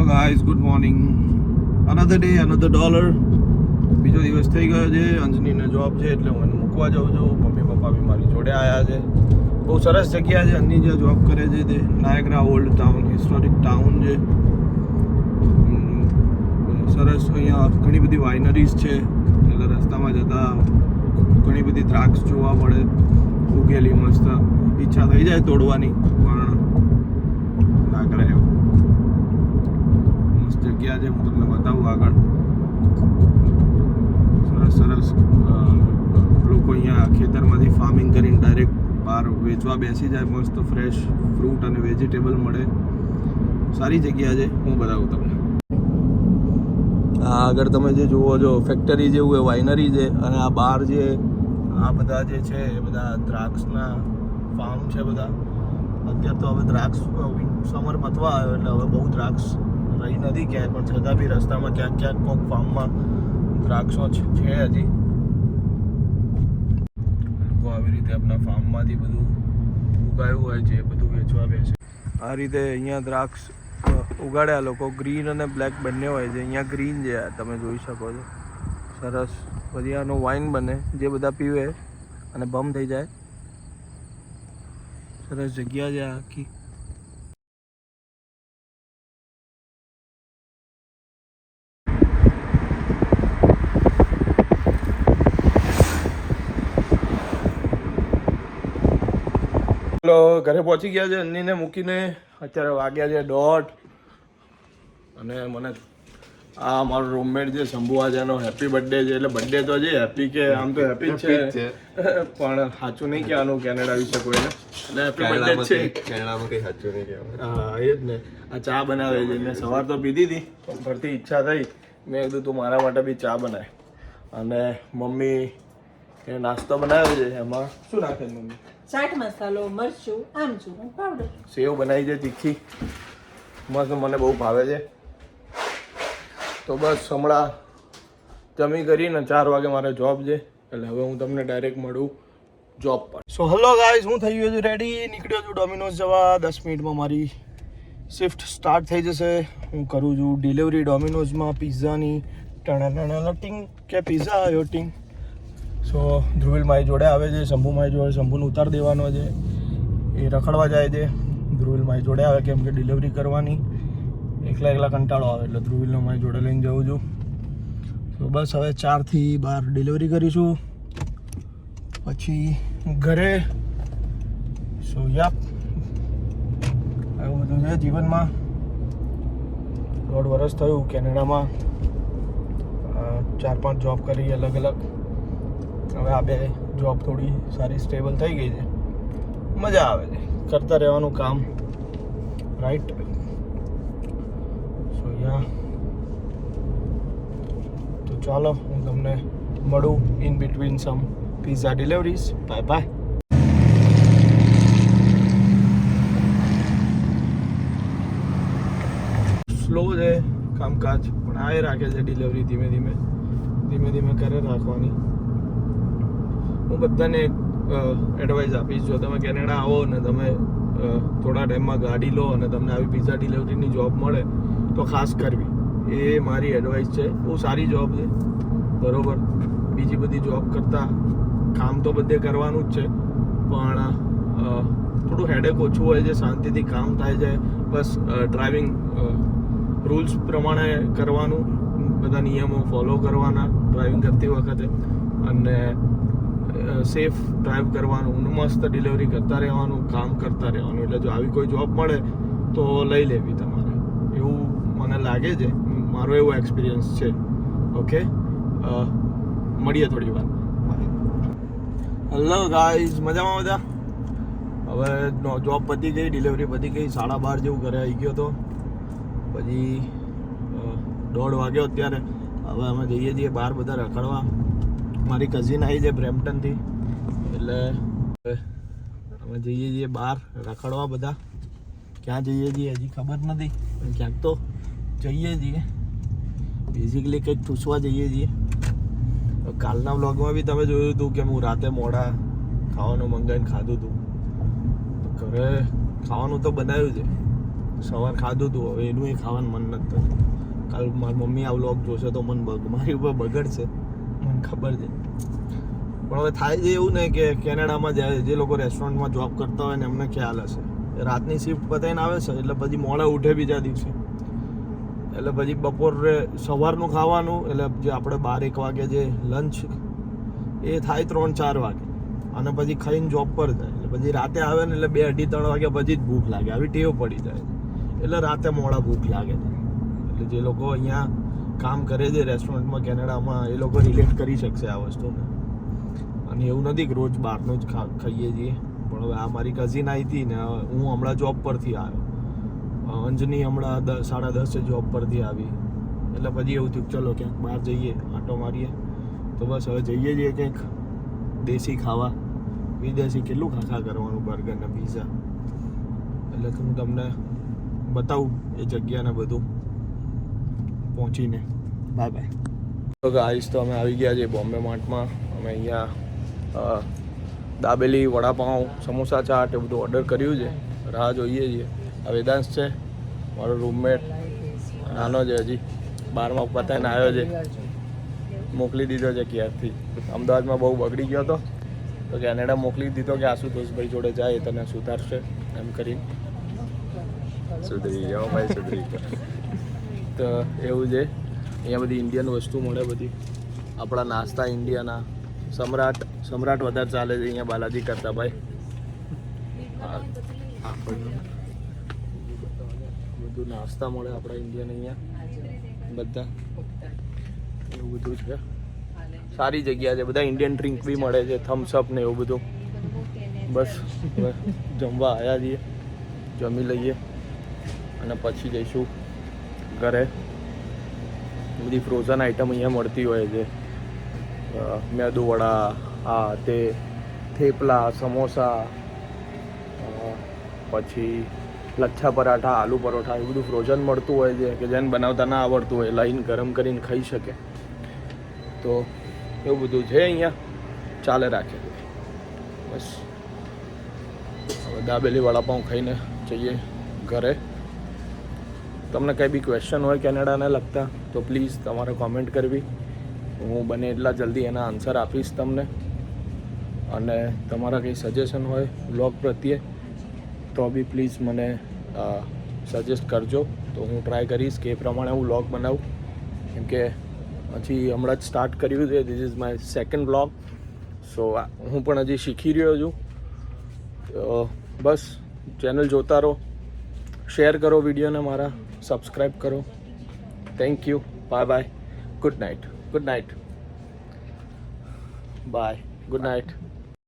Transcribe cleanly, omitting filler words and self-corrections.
guys, good morning. Another day, another dollar. બીજો દિવસ થઈ ગયો છે. અંજનીને જોબ છે એટલે હું એને મૂકવા જાઉં છું. મમ્મી પપ્પા બી મારી જોડે આવ્યા છે. બહુ સરસ જગ્યા છે. અંજની જે જોબ કરે છે તે Niagara old town, historic town છે. સરસ અહીંયા ઘણી બધી વાઇનરીઝ છે. એટલે રસ્તામાં જતા ઘણી બધી દ્રાક્ષ જોવા મળે ઉગેલી મસ્ત. ઈચ્છા થઈ જાય તોડવાની પણ ના કરાય. મસ્ત જગ્યા છે, હું તમને બતાવું આગળ. સરસ સરસ લોકો અહીંયા ખેતરમાંથી ફાર્મિંગ કરીને ડાયરેક્ટ બહાર વેચવા બેસી જાય. મસ્ત ફ્રેશ ફ્રૂટ અને વેજીટેબલ મળે. સારી જગ્યા છે, હું બતાવું તમને. આ આગળ તમે જે જુઓ છો ફેક્ટરી જેવું એ વાઇનરી છે, અને આ બહાર જે આ બધા જે છે એ બધા દ્રાક્ષના ફાર્મ છે બધા. અત્યારે તો હવે દ્રાક્ષ સમર પતવા આવ્યો એટલે હવે બહુ દ્રાક્ષ રહી નથી ક્યાંય, પણ છતાં બી રસ્તામાં ક્યાંક ક્યાંક કોઈક ફાર્મમાં દ્રાક્ષો છે હજી. લોકો આવી રીતે આપણા ફાર્મમાંથી બધું ઉગાડ્યું હોય છે એ બધું વેચવા બેસે. આ રીતે અહીંયા દ્રાક્ષ ઉગાડ્યા લોકો. ગ્રીન અને બ્લેક બંને હોય છે. અહીંયા ગ્રીન છે, તમે જોઈ શકો છો. સરસ. પછી આનું વાઇન બને, જે બધા પીવે અને બમ થઈ જાય. સરસ જગ્યા છે આખી. ચલો ઘરે પહોંચી ગયા છે. અન્નીને મૂકીને અત્યારે વાગ્યા છે 1:30. અને મને આ મારો રૂમમેટ છે શંભુ, આજે એનો હેપી બર્થડે છે. એટલે બર્થડે તો છે હેપી, કે આમ તો હેપી જ છે પણ સાચું નહીં કહેવાનું કેનેડા વિશે કોઈને. એટલે હેપી બર્થડે છે. કેનેડામાં કંઈ સાચું નહીં કહેવાનું. હા એ જ ને. આ ચા બનાવે છે. મેં સવાર તો પીધી હતી પણ ફરતી ઈચ્છા થઈ. મેં કીધું તું મારા માટે બી ચા બનાય. અને મમ્મી એ નાસ્તો બનાવ્યો છે. એમાં શું નાખે મમ્મી? ચાટ મસાલો, મરચું, આમચૂર અને પાવડર. સેવ બનાવી છે તીખી, મસ્ત, મને બહુ ભાવે છે. તો બસ હમણાં જમી કરીને 4 વાગે મારે જોબ છે, એટલે હવે હું તમને ડાયરેક્ટ મળું જોબ પર. સો હેલો ગાઈઝ, હું થઈ ગયો છું રેડી. નીકળ્યો છું ડોમિનોઝ જવા. 10 મિનિટમાં મારી શિફ્ટ સ્ટાર્ટ થઈ જશે. હું કરું છું ડિલિવરી ડોમિનોઝમાં પિઝાની. ટિંગ કે પિઝા આવ્યો ટિંગ. સો ધ્રુવિલ મારી જોડે આવે છે, શંભુ મારી જોડે. શંભુને ઉતાર દેવાનો છે, એ રખડવા જાય છે. ધ્રુવિલ મારી જોડે આવે કેમ કે ડિલિવરી કરવાની. એકલા કંટાળો આવે એટલે ધ્રુવિલને મારી જોડે લઈને જાઉં છું. તો બસ હવે 4 થી 12 ડિલિવરી કરીશું, પછી ઘરે. સો યાપ, એવું બધું છે જીવનમાં. 1.5 વર્ષ થયું કેનેડામાં. 4-5 જોબ કરી અલગ અલગ. હવે આ 2 જોબ થોડી સારી સ્ટેબલ થઈ ગઈ છે. મજા આવે છે કરતા રહેવાનું કામ, રાઈટ? સો યા, તો ચાલો હું તમને મળું in between some pizza deliveries. Bye bye. Slow છે કામકાજ, પણ આ રાખે છે ડિલિવરી. ધીમે ધીમે કરે રાખવાની. હું બધાને એક એડવાઇસ આપીશ, જો તમે કેનેડા આવો ને તમે થોડા ટાઈમમાં ગાડી લો અને તમને આવી પિઝા ડિલિવરીની જોબ મળે તો ખાસ કરવી. એ મારી એડવાઇસ છે. બહુ સારી જોબ છે, બરાબર. બીજી બધી જોબ કરતાં કામ તો બધે કરવાનું જ છે, પણ થોડું હેડેક ઓછું હોય છે. શાંતિથી કામ થાય છે. બસ ડ્રાઇવિંગ રૂલ્સ પ્રમાણે કરવાનું, બધા નિયમો ફોલો કરવાના ડ્રાઇવિંગ કરતી વખતે, અને સેફ ડ્રાઈવ કરવાનું, મસ્ત ડિલિવરી કરતા રહેવાનું, કામ કરતા રહેવાનું. એટલે જો આવી કોઈ જોબ મળે તો લઈ લેવી તમારે, એવું મને લાગે છે. મારો એવો એક્સપિરિયન્સ છે. ઓકે, મળીએ થોડી વાર. હેલો ગાઈઝ, મજામાં બધા? હવે જોબ પતી ગઈ, ડિલિવરી પતી ગઈ. 12:30 જેવું ઘરે આવી ગયો હતો. પછી 1:30 વાગ્યો અત્યારે. હવે અમે જઈએ છીએ બહાર બધા રખડવા. મારી કઝિન આવી છે બ્રેમ્પટનથી, એટલે અમે જઈએ છીએ બહાર રખડવા બધા. ક્યાં જઈએ છીએ હજી ખબર નથી, પણ ક્યાંક તો જઈએ છીએ. બેઝિકલી કંઈક ઠૂસવા જઈએ છીએ. કાલના વ્લોગમાં બી તમે જોયું હતું કે હું રાતે મોડા ખાવાનું મંગાવીને ખાધું હતું. ઘરે ખાવાનું તો બનાવ્યું છે, સવાર ખાધું હતું, હવે એનું એ ખાવાનું મન નથી થતું. કાલ મારી મમ્મી આ વ્લોગ જોશે તો મારી ઉપર બગડશે, મને ખબર છે. પણ હવે થાય છે એવું ને કે કેનેડામાં જે લોકો રેસ્ટોરન્ટમાં જોબ કરતા હોય ને એમને ખ્યાલ હશે, રાતની શિફ્ટ પતાવીને આવે છે એટલે પછી મોડા ઉઠે બીજા દિવસે, એટલે પછી બપોરે સવારનું ખાવાનું, એટલે જે આપણે 12-1 વાગે જે લંચ એ થાય 3-4 વાગે, અને પછી ખાઈને જોબ પર જાય, એટલે પછી રાતે આવે ને એટલે 2-2:30-3 વાગ્યા પછી જ ભૂખ લાગે. આવી ટેવ પડી જાય એટલે રાતે મોડા ભૂખ લાગે છે. એટલે જે લોકો અહીંયા કામ કરે છે રેસ્ટોરન્ટમાં કેનેડામાં, એ લોકો રિલેટ કરી શકશે આ વસ્તુને. અને એવું નથી કે રોજ બહારનું જ ખાઈએ છીએ, પણ હવે આ મારી કઝિન આવી હતી ને, હું હમણાં જોબ પરથી આવ્યો, અંજની હમણાં 10:30 જોબ પરથી આવી, એટલે પછી એવું થયું ચલો ક્યાંક બહાર જઈએ, આંટો મારીએ. તો બસ હવે જઈએ છીએ કંઈક દેશી ખાવા, વિદેશી કેટલું ખાખા કરવાનું, બર્ગર ને પીઝા. એટલે હું તમને બતાવું એ જગ્યાને બધું પહોંચીને. Bye bye. તો ગાઈસ, તો અમે આવી ગયા છીએ બોમ્બે માર્ટમાં. અમે અહીંયા દાબેલી, વડાપાઉં, સમોસા, ચાટ એ બધું ઓર્ડર કર્યું છે, રાહ જોઈએ છીએ. આ વેદાંશ છે મારો રૂમમેટ, નાનો છે હજી, 12મા પતાવીને આવ્યો છે, મોકલી દીધો છે ક્યારથી. અમદાવાદમાં બહુ બગડી ગયો હતો તો કેનેડા મોકલી દીધો કે આશુતોષભાઈ જોડે જાય તને સુધારશે એમ કરીને. સુધરી જાઓ ભાઈ, સુધરી જાઓ. તો એવું છે, અહીંયા બધી ઇન્ડિયન વસ્તુ મળે બધી, આપણા નાસ્તા ઇન્ડિયાના. સમ્રાટ વધારે ચાલે છે અહીંયા બાલાજી કરતા ભાઈ. બધું નાસ્તા મળે આપણા ઇન્ડિયન અહીંયા બધા, એવું બધું છે. સારી જગ્યા છે, બધા ઇન્ડિયન ડ્રિંક બી મળે છે, થમ્સઅપ ને એવું બધું. બસ હવે જમવા આવ્યા છીએ, જમી લઈએ અને પછી જઈશું ઘરે. બધી ફ્રોઝન આઈટમ અહીંયા મળતી હોય છે, મેદુ વડા, આ તે થેપલા, સમોસા, પછી લચ્છા પરાઠા, આલુ પરોઠા, એ બધું ફ્રોઝન મળતું હોય છે કે જેને બનાવતા ના આવડતું હોય લાઈને ગરમ કરીને ખાઈ શકે. તો એવું બધું છે અહીંયા, ચાલે રાખે. બસ હવે દાબેલી વડાપાઉં ખાઈને જઈએ ઘરે. તમને કંઈ બી ક્વેશ્ચન હોય કેનેડાને લગતા તો પ્લીઝ તમારે કોમેન્ટ કરવી, હું બને એટલા જલ્દી એના આન્સર આપીશ તમને. અને તમારા કંઈ સજેશન હોય વ્લોગ પ્રત્યે તો બી પ્લીઝ મને સજેસ્ટ કરજો, તો હું ટ્રાય કરીશ કે એ પ્રમાણે હું વ્લોગ બનાવું. કેમ કે હજી હમણાં જ સ્ટાર્ટ કર્યું છે, this is my second vlog, so હું પણ હજી શીખી રહ્યો છું. બસ ચેનલ જોતા રહો, શેર કરો વિડીયોને, મારા સબસ્ક્રાઈબ કરો. Thank you, bye bye, good night, good night, bye, good night.